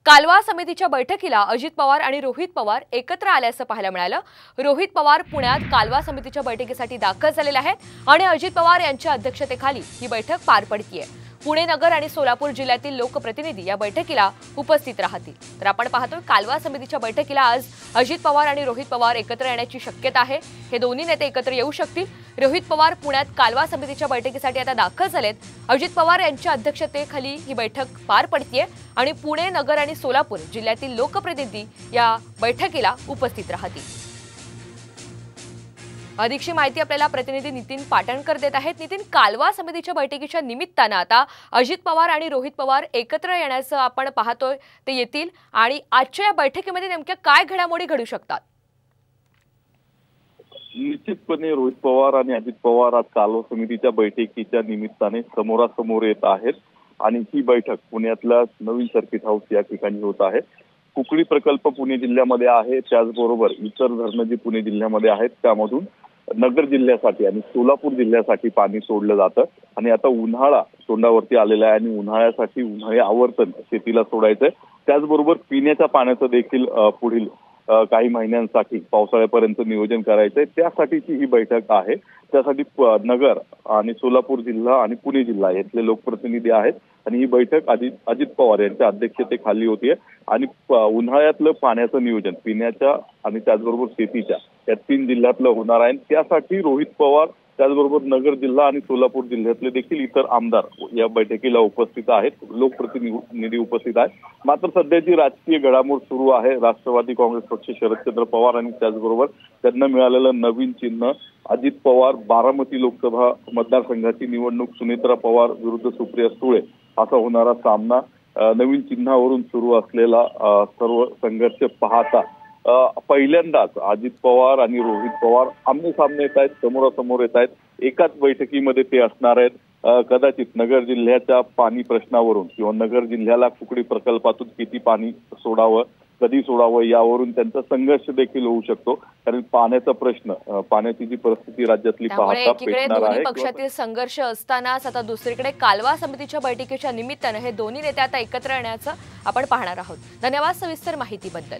कालवा समितीच्या बैठकीला अजित पवार आणि रोहित पवार एकत्र आल्याचं पाहायला मिळालं। रोहित पवार पुण्यात कालवा समितीच्या बैठकीसाठी दाखल झालेले आहेत आणि अजित पवार यांच्या अध्यक्षतेखाली ही बैठक पार पडतीये। पुणे नगर आणि सोलापूर जिल्ह्यातील लोकप्रतिनिधी या बैठकीला उपस्थित राहतील। तर आपण पाहतोय कालवा समितीच्या बैठकीला आज अजित पवार आणि रोहित पवार एकत्र येण्याची शक्यता आहे। हे दोन्ही नेते एकत्र येऊ शकतील। रोहित पवार पुण्यात कालवा समितीच्या बैठकीसाठी आता दाखल झालेत। अजित पवार यांच्या अध्यक्षतेखाली ही बैठक पार पडतीये आणि पुणे नगर आणि सोलापूर जिल्ह्यातील लोकप्रतिनिधी या बैठकीला उपस्थित राहतील। अधिकची माहिती आपल्याला प्रतिनिधी नितीन पाटणकर देत आहेत। नितीन, कालवा समितीच्या बैठकीच्या निमित्तानं आता अजित पवार आणि रोहित पवार एकत्र येण्याचं आपण पाहतोय, ते येतील आणि आजच्या या बैठकीमध्ये नेमक्या काय घडामोडी घडू शकतात? निश्चितपणे रोहित पवार आणि अजित पवार आज कालवा समितीच्या बैठकीच्या निमित्ताने समोरासमोर येत आहेत आणि ही बैठक पुण्यातल्या नवीन सर्किट हाऊस या ठिकाणी होत आहे। कुकडी प्रकल्प पुणे जिल्ह्यामध्ये आहे, त्याचबरोबर इतर धरणं जी पुणे जिल्ह्यामध्ये आहेत त्यामधून नगर जिल्ह्यासाठी आणि सोलापूर जिल्ह्यासाठी पाणी सोडलं जातं आणि आता उन्हाळा तोंडावरती आलेला आहे आणि उन्हाळ्यासाठी उन्हाळी आवर्तन शेतीला सोडायचंय। त्याचबरोबर पिण्याच्या पाण्याचं देखील पुढील काही महिन्यांसाठी पावसाळ्यापर्यंत नियोजन करायचंय, त्यासाठीची ही बैठक आहे। त्यासाठी नगर आणि सोलापूर जिल्हा आणि पुणे जिल्हा यातले लोकप्रतिनिधी आहेत आणि ही बैठक अजित पवार यांच्या अध्यक्षतेखाली होतीये आणि उन्हाळ्यातलं पाण्याचं नियोजन पिण्याच्या आणि त्याचबरोबर शेतीच्या या तीन जिल्ह्यातलं होणार आहे। त्यासाठी रोहित पवार त्याचबरोबर नगर जिल्हा आणि सोलापूर जिल्ह्यातले देखील इतर आमदार या बैठकीला उपस्थित आहेत, लोकप्रतिनिधी उपस्थित आहेत। मात्र सध्याची राजकीय घडामोड सुरू आहे। राष्ट्रवादी काँग्रेस पक्ष शरदचंद्र पवार आणि त्याचबरोबर त्यांना मिळालेलं नवीन चिन्ह अजित पवार बारामती लोकसभा मतदारसंघाची निवडणूक सुनेत्रा पवार विरुद्ध सुप्रिया सुळे असा होणारा सामना, नवीन चिन्हावरून सुरू असलेला सर्व संघर्ष पाहता पहिल्यांदाच अजित पवार आणि रोहित पवार आमने सामने येत आहेत, समोरासमोर येत आहेत। एकाच बैठकीमध्ये ते असणार आहेत। कदाचित नगर जिल्ह्याच्या पाणी प्रश्नावरून किंवा नगर जिल्ह्याला कुकडी प्रकल्पातून किती पाणी सोडावं, कधी सोडावं यावरून त्यांचा संघर्ष देखील होऊ शकतो, कारण पाण्याचा प्रश्न, पाण्याची जी परिस्थिती राज्यातली पाहता पेटणार आहे। पक्षातील संघर्ष असतानाच आता दुसरीकडे कालवा समितीच्या बैठकीच्या निमित्तानं हे दोन्ही नेते आता एकत्र येण्याचं आपण पाहणार आहोत। धन्यवाद सविस्तर माहितीबद्दल।